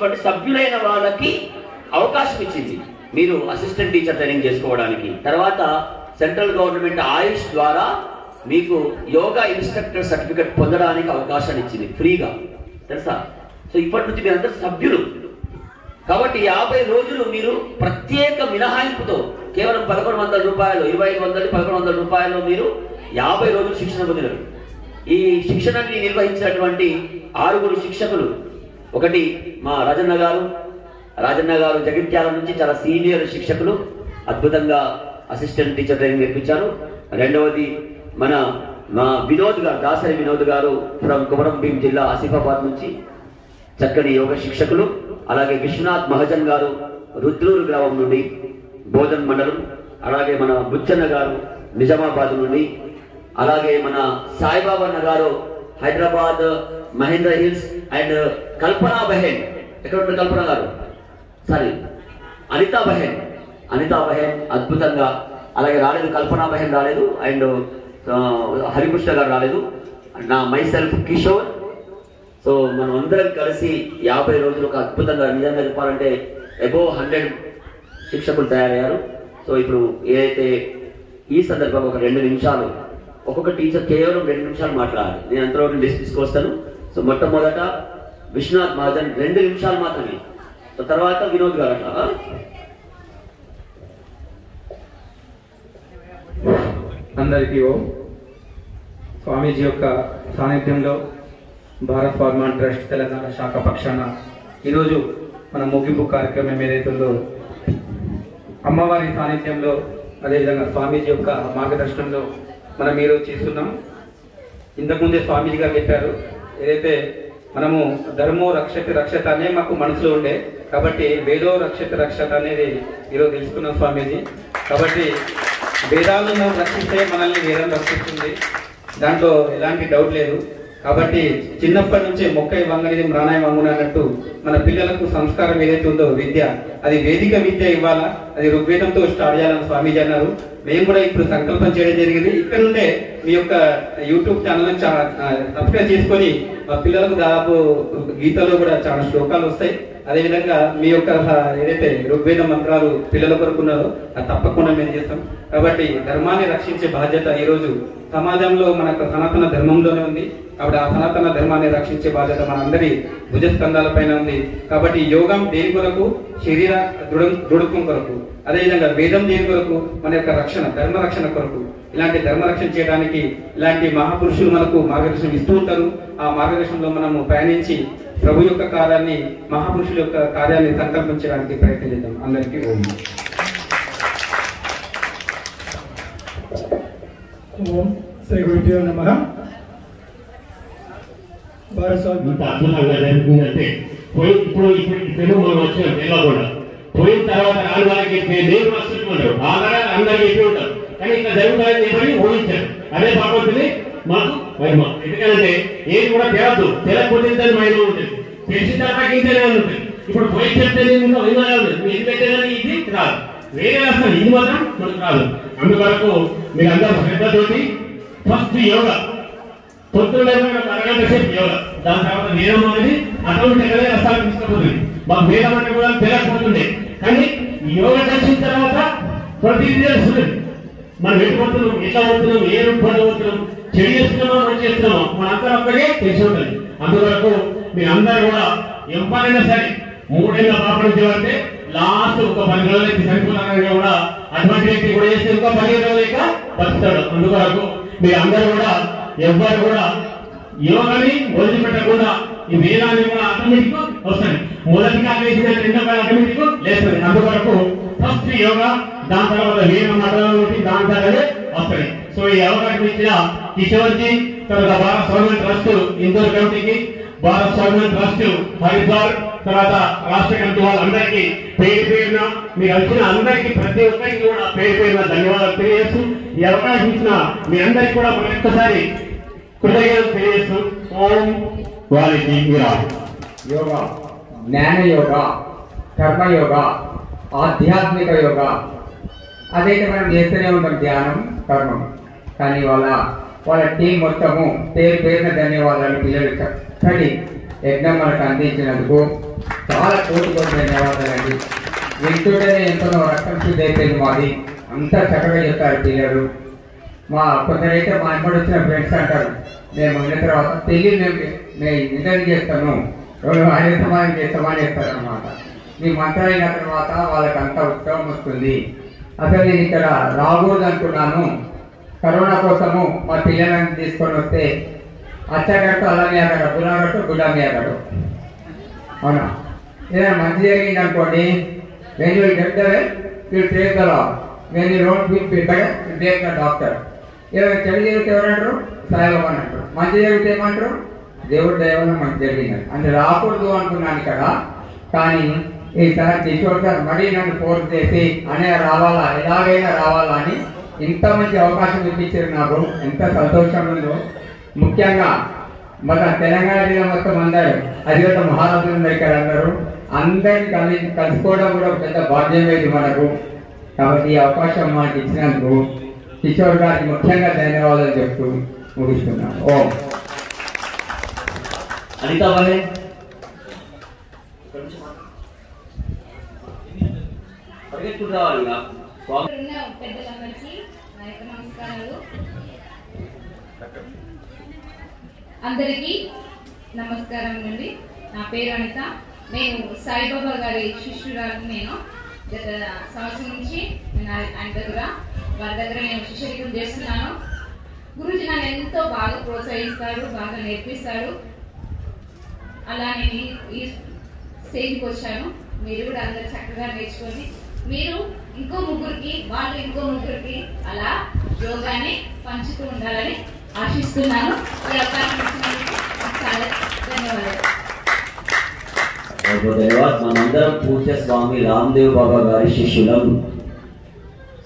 ఉన్నటువంటి సభ్యులైన వాళ్ళకి అవకాశం ఇచ్చింది మీరు అసిస్టెంట్ టీచర్ ట్రైనింగ్ చేసుకోవడానికి. తర్వాత సెంట్రల్ గవర్నమెంట్ ఆయుష్ ద్వారా మీకు యోగా ఇన్స్ట్రక్టర్ సర్టిఫికెట్ పొందడానికి అవకాశాన్ని ఇచ్చింది ఫ్రీగా, తెలుసా? సో ఇప్పటి నుంచి మీరందరూ సభ్యులు కాబట్టి 50 రోజులు మీరు ప్రత్యేక మినహాయింపుతో కేవలం 1100 రూపాయలు, 2500, 1100 రూపాయలు మీరు 50 రోజులు శిక్షణ పొందినారు. ఈ శిక్షణని నిర్వహించినటువంటి 6 శిక్షకులు, ఒకటి మా రాజన్న గారు జగిత్యాల నుంచి చాలా సీనియర్ శిక్షకులు, అద్భుతంగా అసిస్టెంట్ టీచర్ ట్రైనింగ్ నేర్పించారు. రెండవది మా వినోద్ గారు, దాసరి వినోద్ గారు ఫ్రమ్ కొమరం భీం జిల్లా ఆసిఫాబాద్ నుంచి చక్కని యోగ శిక్షకులు. అలాగే విశ్వనాథ్ మహాజన్ గారు రుద్రూరు గ్రామం నుండి బోధన్ మండలం. అలాగే మన బుచ్చన్న గారు నిజామాబాద్ నుండి. అలాగే మన సాయిబాబన్న గారు హైదరాబాద్ మహేంద్ర హిల్స్. అండ్ కల్పనా బహెన్, ఎక్కడ ఉంటుంది కల్పన గారు? సారీ, అనితా బహెన్ అద్భుతంగా. అలాగే రాలేదు, కల్పనా బహెన్ రాలేదు, అండ్ హరికృష్ణ గారు రాలేదు, నా మైసెల్ఫ్ కిషోర్. సో మనం అందరం కలిసి 50 రోజులు ఒక అద్భుతంగా, నిజంగా చెప్పాలంటే అబోవ్ 100 శిక్షకులు తయారయ్యారు. సో ఇప్పుడు ఏదైతే ఈ సందర్భంగా ఒక 2 నిమిషాలు ఒక్కొక్క టీచర్ కేవలం 2 నిమిషాలు మాట్లాడాలి. నేను అంతలో లిస్ట్ తీసుకొస్తాను. సో మొట్టమొదట విశ్వనాథ్ మహాజన్ 2 నిమిషాలు మాత్రమే. సో తర్వాత వినోద్ గారు అట్లా. అందరికీ ఓం. స్వామీజీ యొక్క సాన్నిధ్యంలో భారత్ ఫార్మా ట్రస్ట్ తెలంగాణ శాఖ పక్షాన ఈరోజు మన ముగింపు కార్యక్రమం ఏదైతుందో అమ్మవారి సాన్నిధ్యంలో, అదేవిధంగా స్వామీజీ యొక్క మార్గదర్శనంలో మనం ఈరోజు చేస్తున్నాం. ఇంతకుముందే స్వామీజీ గారు చెప్పారు, ఏదైతే మనము ధర్మో రక్షత అనే మాకు మనసులో ఉండే, కాబట్టి వేదో రక్షత అనేది ఈరోజు తెలుసుకున్నాం స్వామీజీ. కాబట్టి వేదాలను మనం రక్షిస్తే మనల్ని వేదం రక్షిస్తుంది, దాంట్లో ఎలాంటి డౌట్ లేదు. కాబట్టి చిన్నప్పటి నుంచే మొక్కై వంగనిది ప్రాణాయం వంగున అన్నట్టు మన పిల్లలకు సంస్కారం ఏదైతే ఉందో విద్య, అది వేదిక విద్య ఇవ్వాలా, అది ఋగ్వేదంతో స్టార్ట్ చేయాలని స్వామీజీ అన్నారు. మేము కూడా ఇప్పుడు సంకల్పం చేయడం జరిగింది. ఇక్కడ నుండే మీ యొక్క యూట్యూబ్ ఛానల్ సబ్స్క్రైబ్ చేసుకొని మా పిల్లలకు దాదాపు గీతలో కూడా చాలా శ్లోకాలు వస్తాయి. అదేవిధంగా మీ యొక్క ఏదైతే ఋగ్వేద మంత్రాలు పిల్లల కొరకు ఉన్నారో అది తప్పకుండా మేము చేస్తాం. కాబట్టి ధర్మాన్ని రక్షించే బాధ్యత ఈరోజు సమాజంలో మన సనాతన ధర్మంలోనే ఉంది. కాబట్టి ఆ సనాతన ధర్మాన్ని రక్షించే బాధ్యత మనందరి భుజస్కంధాల పైన ఉంది. కాబట్టి యోగం దేని కొరకు? శరీర దృఢత్వం కొరకు. అదేవిధంగా వేదం దేని కొరకు? మన యొక్క రక్షణ, ధర్మ రక్షణ కొరకు. ఇలాంటి ధర్మ రక్షణ చేయడానికి ఇలాంటి మహాపురుషులు మనకు మార్గదర్శనం ఇస్తూ ఉంటారు. ఆ మార్గదర్శనంలో మనము పయనించి ప్రభు యొక్క కార్యాన్ని, మహాపురుషుల యొక్క కార్యాన్ని సంకల్పించడానికి ప్రయత్నం చేద్దాం. అందరికీ ఓం. ఓం శ్రీ గురుభ్యో నమః. అద్భుతంగా జరుగుతుందంటే ఇప్పుడు మనం వచ్చిన ఎలా కూడా పోయిన తర్వాత రాని వాళ్ళకి నేను వస్తుంటారు, ఆధారాలు అందరికీ చెప్పి ఉంటారు. కానీ ఇట్లా జరుగుతాయని చెప్పని ఊహించారు. అదే బాగుంటుంది మాకు మహిమ. ఎందుకంటే ఏది కూడా తెలదు, తెలకపోతే దాని మహిమ ఉంటుంది, తెలిసిన తర్వాత ఇంతనే ఉంటుంది. ఇప్పుడు పోయి చెప్తే ఇది పెట్టేదని ఇది రాదు, వేరే రాష్ట్రం ఇది మాత్రం మనకు రాదు. అందువరకు మీరు అందరూ శ్రద్ధతోటి ఫస్ట్ యోగా, పొద్దున్న అరగంట సేపు యోగా, దాని తర్వాత వేదం అనేది ఆటోమేటిక్గా రసాలు తీసుకుపోతుంది. మాకు వేదం అంటే కూడా తెలియకపోతుండే, కానీ యోగా చేసిన తర్వాత ప్రతిదీ తెలుస్తుంది. మనం ఎటుపోతున్నాం, ఎట్లా పోతున్నాం, ఏ రూపంలో పోతున్నాం, చెడు చేస్తున్నామో మంచి చేస్తున్నామో మనందరూ ఒక్కడే తెలిసి ఉంటుంది. అందువరకు మీరందరూ కూడా ఎవరైనా సరే 3 ఏళ్ళ పాపం చేయాలంటే లాస్ట్ ఒక 10 రోజులకి సరిపోతారని కూడా అటువంటి వ్యక్తి కూడా చేస్తే ఇంకా 15 రోజులక బతుకుతాడు. అందువరకు మీరందరూ కూడా ఎవ్వరు కూడా యోగాని వదిలిపెట్టకుండా ఈ వేదాన్ని కూడా ఆటోమేటిక్ వస్తుంది. మొదటిగా వేసిన 2వ కాలం ఆటోమేటిక్ లేస్తుంది. అందువరకు ఫస్ట్ యోగా, దాని తర్వాత వేదం మాట్లాడాలి, దాని తర్వాత వస్తుంది. సో ఈ అవకాశం ఇచ్చిన కిషోర్జీ, తర్వాత భారత్ సౌరన్ ట్రస్ట్ ఇందోర్ కమిటీకి, భారత్ సౌరన్ ట్రస్ట్ హరిద్వార్, తర్వాత రాష్ట్ర కమిటీ వాళ్ళందరికీ పేరున మీరు వచ్చిన అందరికీ ప్రతి ఒక్కరికి కూడా పేరున ధన్యవాదాలు తెలియజేస్తూ, ఈ అవకాశం ఇచ్చిన మీ అందరికీ కూడా మరొకసారి కృతజ్ఞతలు తెలియజేస్తూ ఓం వారికి యోగా, జ్ఞాన యోగా, కర్మయోగా, ఆధ్యాత్మిక యోగా, అదైతే మనం చేస్తూనే ఉంటాం, ధ్యానం, కర్మం. కానీ వాళ్ళ టీం మొత్తము పేరున ధన్యవాదాలు. పిల్లలు చక్కటి యజ్ఞం మనకు అందించినందుకు చాలా కోటి ధన్యవాదాలండి. వింటుంటేనే ఎంతో రక్తం శుద్ధి అయిపోయింది మాది. అంతా చక్కగా చెప్తారు పిల్లలు. కొందరైతే మా ఇంటి వచ్చిన ఫ్రెండ్స్ అంటారు, మేము అయిన తర్వాత పెళ్ళి మేము ఇంటర్వ్యూ చేస్తాను, 5 సమానం చేస్తామని చెప్తారనమాట. మీ మంత్రం అయిన తర్వాత వాళ్ళకి అంత ఉత్సవం వస్తుంది. అసలు నేను ఇక్కడ రాకూడదు అనుకున్నాను. కరోనా కోసము మా పిల్లలను తీసుకొని వస్తే అచ్చగట్టు అలాగే అక్కడ గులాగట్టు గులాబీ అగడు. అవునా, ఏదైనా మంచి జరిగింది అనుకోండి, when you get the you take the law, when you don't feel better you take the doctor. ఏదైనా చెడు జరిగితే ఎవరంటారు? సాయిబాబా అని అంటారు. మంచి జరిగితే ఏమంటారు? దేవుడి దైవం మంచి జరిగిందని. అంటే రాకూడదు అనుకున్నాను ఇక్కడ. కానీ ఈసారి కిషోర్ సార్ మరీ నన్ను ఫోర్స్ చేసి అనే రావాలా, ఎలాగైనా రావాలా అని ఇంత మంచి అవకాశం ఇప్పించారు నాకు. ఎంత సంతోషం ఉందో. ముఖ్యంగా మన తెలంగాణ జిల్లా మొత్తం అందరూ అధిగత మహారాజులు ఇక్కడ అందరూ అందరినీ కలుసుకోవడం కూడా పెద్ద భాగ్యం లేదు మనకు. కాబట్టి ఈ అవకాశం మనకి ఇచ్చినందుకు కిషోర్ గారికి ముఖ్యంగా ధన్యవాదాలు చెప్తూ ముగిస్తున్నాను. ఓం. అనితా బాయ్. పెద్దలందరికీ నా యొక్క నమస్కారాలు. అందరికీ నమస్కారం అండి. నా పేరు అనిత. నేను సాయిబాబా గారి శిష్యురాలు. నేను గత సంవత్సరం నుంచి ఆయన దగ్గర వారి దగ్గర నేను శిష్యరికం చేస్తున్నాను. గురుజీ నన్ను ఎంతో బాగా ప్రోత్సహిస్తాడు, బాగా నేర్పిస్తాడు. అలా నేను ఈ స్టేజ్కి వచ్చాను. మీరు కూడా అందరు చక్కగా నేర్చుకొని మీరు ఇంకో ముగ్గురికి, వాళ్ళు ఇంకో ముగ్గురికి అలా యోగాన్ని పంచుతూ ఉండాలని ఆశిస్తున్నాను. ఈ అవకాశం ఇచ్చినందుకు చాలా ధన్యవాదాలు. మనందరం పూజ్య స్వామి రామ్దేవ్ బాబా గారి శిష్యులం.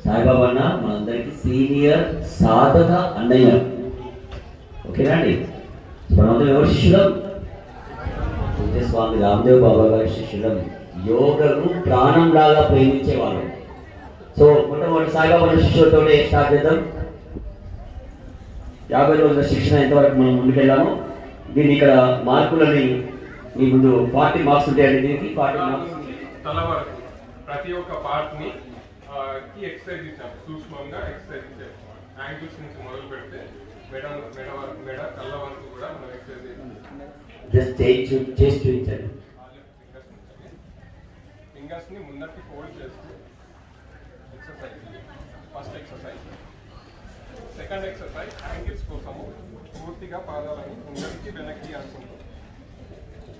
సాయిబాబా అన్న మనందరికి సీనియర్ సాధక అన్నయ్య. ఓకేనా అండి? మనందరం ఎవరు శిష్యులం? పూజ్య స్వామి రామ్దేవ్ బాబా గారి శిష్యులం. యోగను ప్రాణం లాగా ప్రేమించే వాళ్ళు. సో మొట్టమొదటి సాయిబాబా శిష్యులతో స్టార్ట్ చేద్దాం. 50 రోజుల శిక్షణ ఎంతవరకు మనం ముందుకెళ్ళాము. దీన్ని ఇక్కడ మార్కులని మీ ముందు 40 మార్క్స్ ఉంటాయండి. దీనికి 40 మార్క్స్. తల వరకు ప్రతి ఒక్క పార్ట్ ని ఎక్సర్సైజ్ ఇచ్చాము. సూక్ష్మంగా ఎక్సర్సైజ్ ఇచ్చాము. యాంగిల్స్ నుంచి మొదలు పెడితే మెడ కళ్ళ వరకు కూడా మనం ఎక్సర్సైజ్ చేసి చూపించండి. ఫింగర్స్ ని ముందరికి ఫోల్డ్ చేస్తూ exercise. First exercise. Second exercise angles కోసము పూర్తిగా పాదాలని ముందరికి వెనక్కి అనుకుంటాం.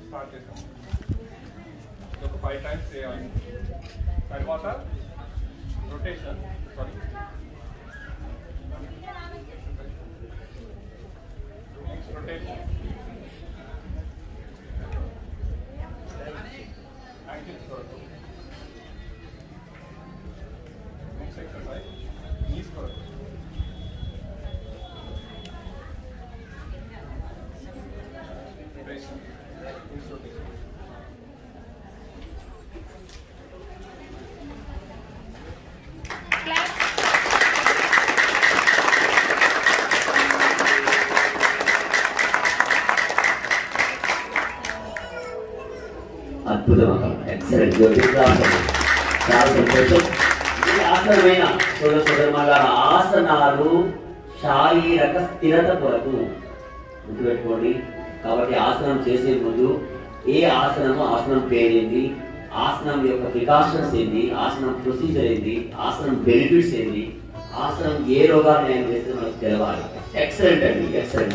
స్టార్ట్ చేసాము. ఒక 5 టైమ్స్ చేయాలి. తర్వాత రొటేషన్, రొటేషన్, యాంగిల్స్ కొరకు. నెక్స్ట్ ఎక్సర్సైజ్ నీస్ కొరకు. Rotation, knees rotation. అద్భుతం. ఎక్సలెంట్. చాలా సంతోషం. ఈ ఆసనమైన సోదర ఆసనాలు శారీరక స్థిరత కొరకు గుర్తుపెట్టుకోండి. కాబట్టి ఆసనం చేసే ముందు ఏ ఆసనం పేరేంది, ఆసనం యొక్క ప్రికాషన్స్ ఏంది, ఆసనం ప్రొసీజర్ ఏంది, ఆసనం బెనిఫిట్స్ ఏంది, ఆసనం ఏ రోగాన్ని నేను చేస్తే మనకు తెలవాలి. ఎక్సలెంట్ అండి. ఎక్సలెంట్.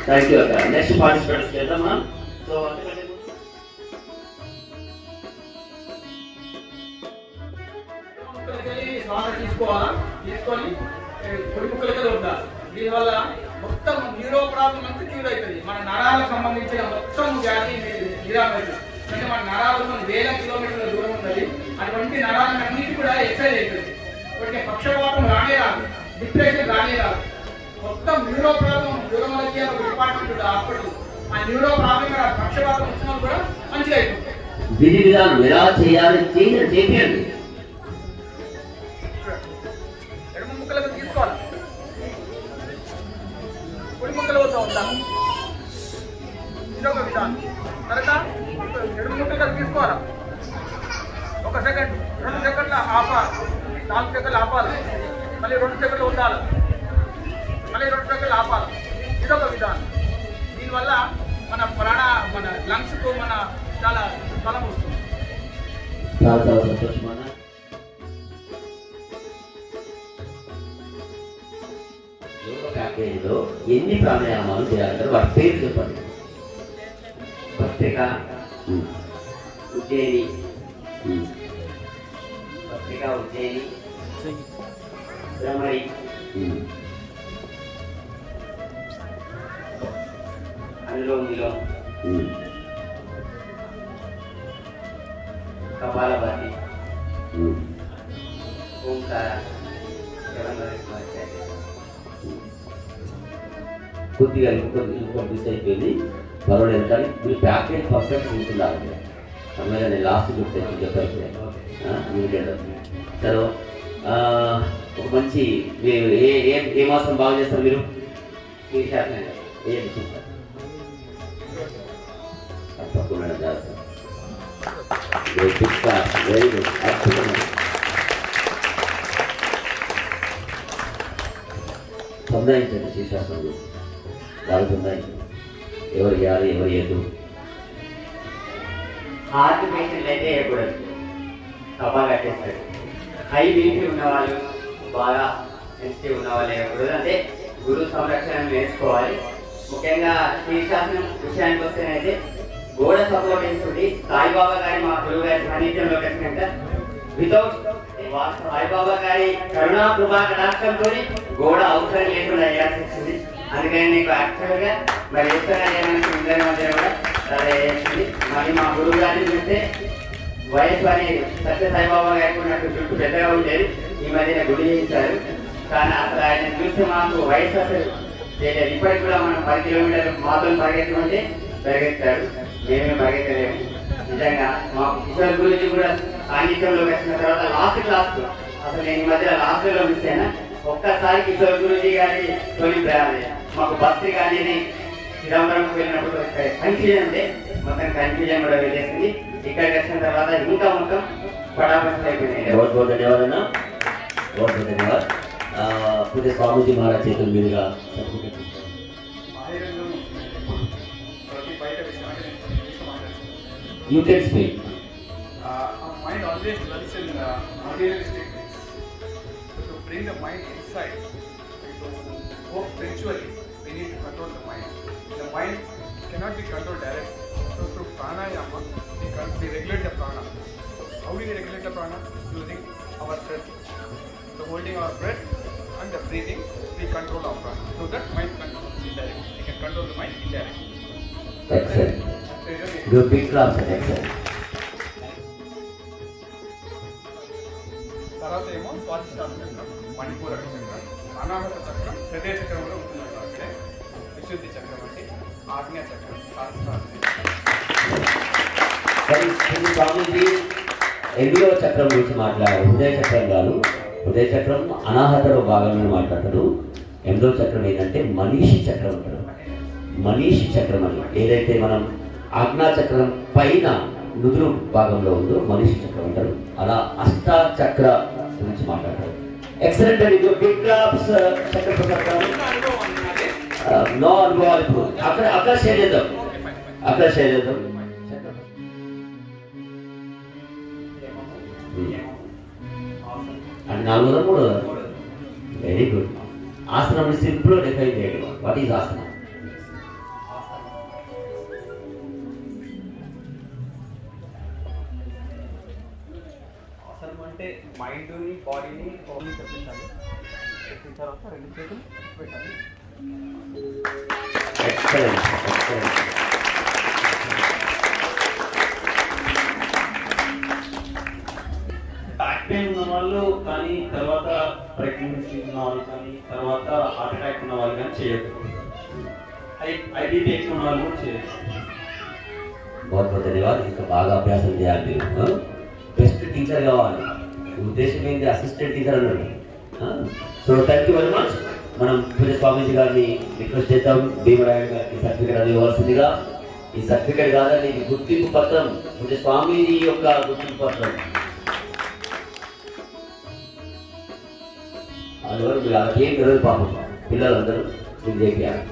థ్యాంక్ యూ అక్క. నెక్స్ట్ పార్టిసిపేట్స్ చేద్దాం మనం. సో అంతకంటే తీసుకొని పొడి ముక్కలకి ఉండాలి. దీనివల్ల మొత్తం న్యూరో ప్రాబ్లం అంతా క్యూర్ అవుతుంది. మన నరాలకు సంబంధించిన మొత్తం వ్యాధి నిరామవుతుంది. అంటే మన నరాలు వేల కిలోమీటర్ల దూరం ఉన్నది. అటువంటి నరాలన్నిటి కూడా ఎక్సైజ్ అవుతుంది. ఇప్పటికే పక్షపాతం రానే రాదు, డిప్రెషన్ రానే రాదు. మొత్తం న్యూరో ప్రాబ్లం న్యూరోలజీ అనే డిపార్ట్మెంట్ హాస్పిటల్. ఆ న్యూరో ప్రాబ్లం పక్షపాతం వచ్చినా కూడా మంచిగా అయిపోతుంది. విధి విధానం ఎలా చేయాలి చేయండి. ఎడమ ముక్కలకు తీసుకోవాలి. వద్దా, ఇదొక విధానం. తర్వాత 2 ముక్కలు తీసుకోవాలా, 1 సెకండ్ 2 సెకండ్ల ఆపాలి, 4 సెకండ్లు ఆపాలి, మళ్ళీ 2 సెకండ్లు ఉండాలి, మళ్ళీ 2 సెకండ్లు ఆపాలి. ఇదొక విధానం. దీనివల్ల మన లంగ్స్కు మన చాలా బలం వస్తుంది. చాలా చాలా సంతోషమన్నా. యోగా ప్యాకేజీలో ఎన్ని ప్రాణాయామాలు చేయాలంటారు, వాటి పేరు చెప్పండి. భస్త్రిక, ఉజ్జయిని, భస్త్రిక, ఉజ్జయిని, భ్రమరి, అనులోమ విలోమ, కపాలభాతి, ఓంకార, కొద్దిగా ఇంకొక మిస్ అయిపోయింది, పర్వాలేదు. కానీ మీరు ప్యాకేజ్ పర్ఫెక్ట్ ఉంటున్నారు. అందువల్ల నేను లాస్ట్ చెప్తాను చెప్పాను. సరే, ఒక మంచి మీరు ఏ మాసం బాగా చేస్తారు మీరు? తప్పకుండా చేస్తారు. వెరీ గుడ్, అద్భుతమైన సంధాయించండి. శీర్షాసనం బాగా సంధాయించండి. ఎవరు చేయాలి, ఎవరు చేయదు. హార్ట్ పేషెంట్లు అయితే వేయకూడదు, కపా కట్టేస్తారు. హై బీపీ ఉన్నవాళ్ళు, బాగా సెన్సిటివ్ ఉన్న వాళ్ళు వేయకూడదు. అంటే గురు సంరక్షణ నేర్చుకోవాలి. ముఖ్యంగా శీర్షాసనం విషయానికి వస్తేనైతే గోడ సపోర్ట్ ఇస్తుంది. సాయిబాబా గారి మా గురువు గారి సాన్నిధ్యంలోకి వచ్చినాక వితౌట్ సాయిబాబా గారి కరుణా కృపా కటాక్షంతో గోడ అవసరం లేకుండా వేయాల్సి వచ్చింది. అందుకని నీకు యాక్చువల్గా మరి వేసుకోవడానికి అందరి మధ్య కూడా అదే వేస్తుంది. మరి మా గురువు గారిని చూస్తే వయసు అనేది సత్య సాయిబాబా గారికి ఉన్నట్టు జుట్టు పెద్దగా ఉండేది. ఈ మధ్యన గుడి చేయించారు. కానీ అసలు ఆయన చూస్తే మాకు వయసు అసలు తెలియదు. ఇప్పటికి కూడా మనం 10 కిలోమీటర్లు మాత్రం పరిగెత్తమంటే పరిగెత్తాడు, మేమే పరిగెత్తలేము. నిజంగా మాకు కిషోర్ గురించి కూడా సాన్నిధ్యంలోకి వచ్చిన తర్వాత లాస్ట్ క్లాస్ అసలు నేను ఈ మధ్య లాస్ట్లో మిస్ అయినా. ఒక్కసారి కిషోర్ గురుజీ గారి తొలి మాకు భక్తి అనేది చిదంబరంకు వెళ్ళినప్పుడు కన్ఫ్యూజన్ అంటే మొత్తం కన్ఫ్యూజన్ కూడా వెళ్ళేసింది. ఇక్కడికి వచ్చిన తర్వాత ఇంకా మొత్తం పడాపడి అయిపోయింది. बहुत बहुत धन्यवाद अन्ना, बहुत बहुत धन्यवाद. पूरे स्वामीजी महाराज చేతుల మీదుగా You can speak. Mind always dwells in materialistic things. So to bring the mind inside, to go spiritually, we need to control the mind. The mind cannot be controlled directly. So through pranayama, we regulate the prana. How do we regulate the prana? Using our breath. So holding our breath and the breathing, we control our prana. So that mind controls indirectly. We can control the mind indirectly. Excellent. Good big class. Excellent. తర్వాత ఏమో స్వాధిష్టాన చక్రం, మణిపూరక చక్రం, అనాహత చక్రం, హృదయ చక్రం కూడా ఉంటుంది. అక్కడే విశుద్ధి చక్రం అంటే ఆజ్ఞా చక్రం, స్వామీజీ 8వ చక్రం గురించి మాట్లాడారు. హృదయ చక్రం కాదు, హృదయ చక్రం అనాహతలో భాగంగా మాట్లాడతారు. 8వ చక్రం ఏంటంటే మనీషి చక్రం అంటారు. మనీషి చక్రం అని ఏదైతే మనం ఆజ్ఞా చక్రం పైన నుదురు భాగంలో ఉందో మనీషి చక్రం అంటారు. అలా అష్ట చక్ర గురించి మాట్లాడతారు. ఎక్సలెంట్ అండి. Big claps. Chakra Prasad no అనుభవాలు ఇప్పుడు అక్కడ షేర్ చేద్దాం, అక్కడ షేర్ చేద్దాం. అండ్ 4వ 3వ వెరీ గుడ్. ఆసనం సింపుల్ డిఫైన్ చేయడం. వాట్ ఈజ్ ఆసనం? అంటే మైండ్ని బాడీని హోమ్ని చెప్పించాలి. చెప్పిన తర్వాత 2 చేతులు పెట్టాలి. Excellent, excellent. బ్యాక్ పెయిన్ ఉన్న వాళ్ళు కానీ, తర్వాత ప్రెగ్నెన్సీ ఉన్న వాళ్ళు కానీ, తర్వాత హార్ట్ అటాక్ ఉన్న వాళ్ళు కానీ చేయొచ్చు. ఐబీపీ ఎక్కువ ఉన్న వాళ్ళు కూడా చేయొచ్చు. बहुत बहुत धन्यवाद. ఇంకా బాగా అభ్యాసం చేయాలి. మీరు బెస్ట్ టీచర్ కావాలి. ఉద్దేశం ఏంటి? అసిస్టెంట్ టీచర్ అన్నాడు. So thank you very much. మనం పూజ స్వామీజీ గారిని రిక్వెస్ట్ చేద్దాం, భీమరాయుడు గారికి సర్టిఫికేట్ అది ఇవ్వాల్సిందిగా. ఈ సర్టిఫికేట్ కాదని ఇది గుర్తింపు పత్రం, పూజ స్వామీజీ యొక్క గుర్తింపు పత్రం. అందువల్ల మీరు అలాగేం తెలియదు పాపం, పిల్లలందరూ ఇది చేయాలి.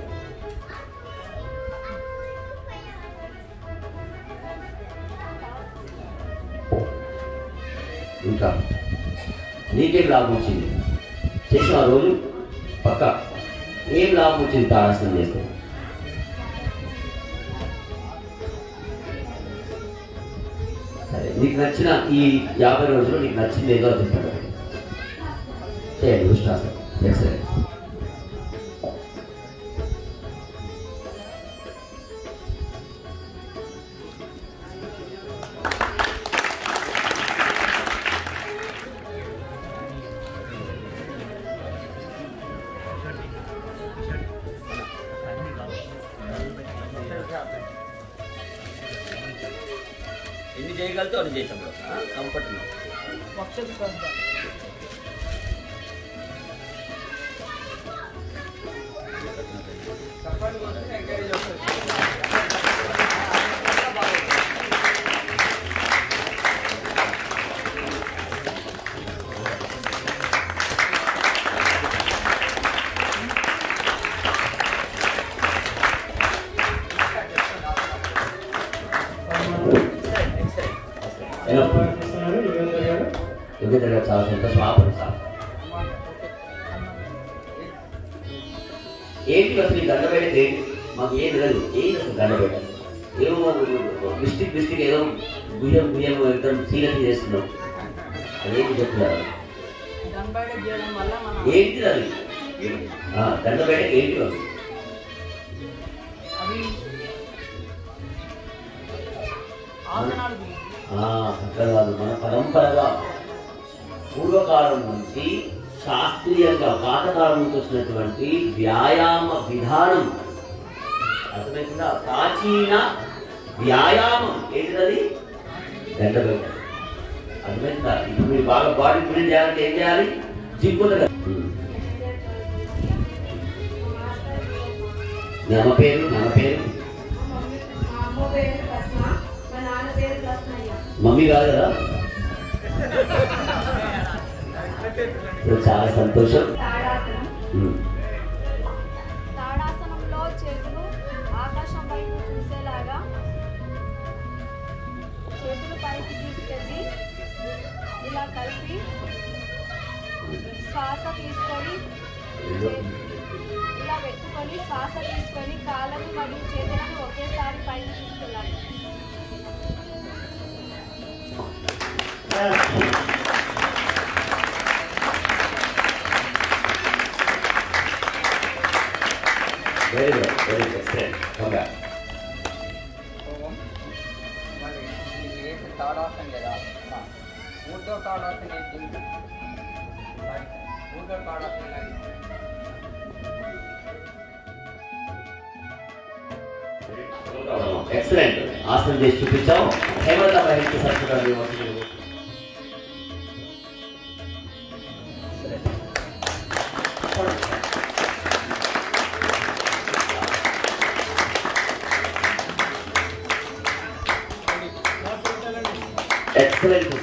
ఇంకా నీకేం లాభం వచ్చింది చేసిన ఆ రోజు పక్క ఏం లాభం వచ్చింది తారాసనం చేస్తే? సరే, నీకు నచ్చిన ఈ 50 రోజులు నీకు నచ్చింది ఏదో చెప్పండి, చేయండి ఉష్ణాసనం. ఎక్సలెంట్. ఎన్ని చేయగలుగుతావు అని చేసాం కంఫర్ట్. యుగేంద్ర చాలా సంతోషం. ఆపండి సార్. ఏంటి అసలు ఈ దండబేట ఏంటి? మాకు ఏం తెలియదు. ఏంటి అసలు దండబేట? ఏమో మిస్టేక్ ఏదో గుయ్యం వెళ్తాం సీరియస్ చేస్తున్నాం. అదేంటి చెప్తున్నారు? ఏంటి అది దండబేట ఏంటి? అక్కడ కాదు, మన పరంపరగా పూర్వకాలం నుంచి శాస్త్రీయంగా పాతకాలం నుంచి వచ్చినటువంటి వ్యాయామ విధానం అర్థమైందా? ప్రాచీన వ్యాయామం ఏంటిది? దండబేట. అర్థమైందా? ఇప్పుడు మీరు బాగా బాడీ బిల్డ్ చేయాలంటే ఏం చేయాలి? జిమ్ కదా. అమ్మ పేరు మమ్మీ కాదు కదా? చాలా సంతోషం. తాడాసనంలో చేతులు ఆకాశం వైపు చూసేలాగా చేతులు పైకి తీసుకెళ్ళి ఇలా కలిపి శ్వాస తీసుకొని ఇలా పెట్టుకొని శ్వాస తీసుకొని కాళ్ళను మరియు చేతులను ఒకేసారి పైకి తీసుకెళ్ళాలి. Very good, very good. Great. Come back. మరి ఇది వేసే తాడాసనం కదా, ఊర్దో తాడాసనం ఏంటి? ఊర్దో తాడాసనం ఎక్సలెంట్. ఆసనం చేసి చూపించాం. హేమలత మహేష్ సర్టిఫికేట్. ఎక్సలెంట్.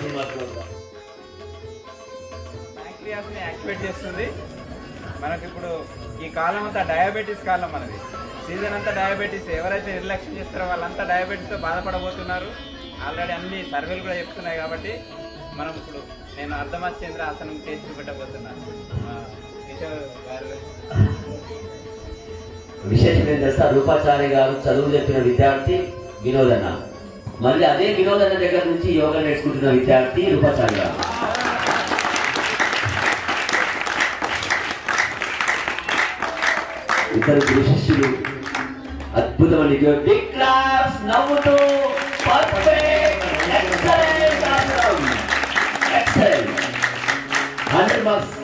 ప్యాంక్రియాస్ని యాక్టివేట్ చేస్తుంది. మనకి ఇప్పుడు ఈ కాలం అంతా డయాబెటీస్ కాలం, మనది సీజన్ అంతా డయాబెటీస్. ఎవరైతే నిర్లక్ష్యం చేస్తారో వాళ్ళంతా డయాబెటీస్తో బాధపడబోతున్నారు. ఆల్రెడీ అన్ని సర్వేలు కూడా చెప్తున్నాయి. కాబట్టి మనం ఇప్పుడు నేను అర్ధమాచేంద్ర ఆసనం చేసి చూపెట్టబోతున్నాను. విశేషం ఏం తెలుసా? రూపాచారి గారు చదువు చెప్పిన విద్యార్థి వినోదన్న, మళ్ళీ అదే వినోదన్న దగ్గర నుంచి యోగా నేర్చుకుంటున్న విద్యార్థి రూపాచారి గారు. ఇద్దరు గురు శిష్యులు అద్భుతమైన బిగ్ క్లాప్స్, నవ్వుతూ పర్ఫెక్ట్, ఎక్సలెంట్ ఆసనం, ఎక్సలెంట్, 100 మార్క్స్.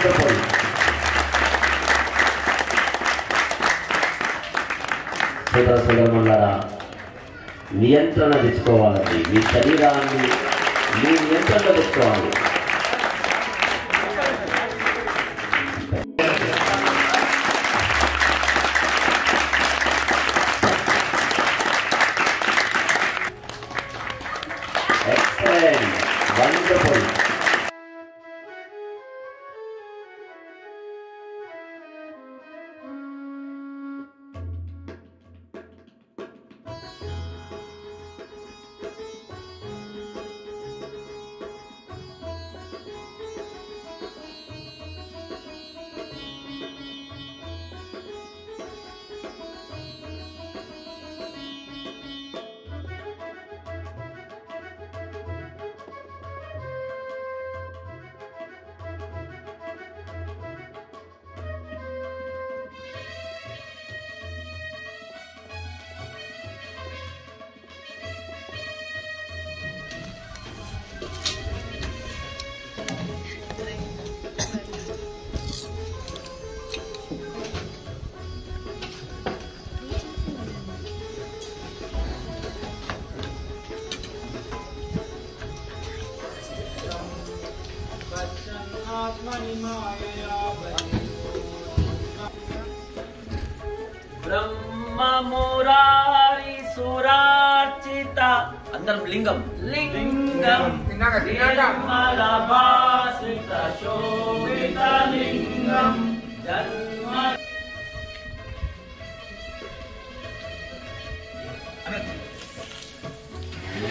వండర్ఫుల్. సోదర సోదరులారా, నియంత్రణ తెచ్చుకోవాలండి. మీ శరీరాన్ని మీ నియంత్రణలో తెచ్చుకోవాలి. Excellent, wonderful. బ్రహ్మ మురారి సురార్చిత అందరం లింగం లింగం నిర్మల భాసిత శోభిత లింగం జన్మ Ini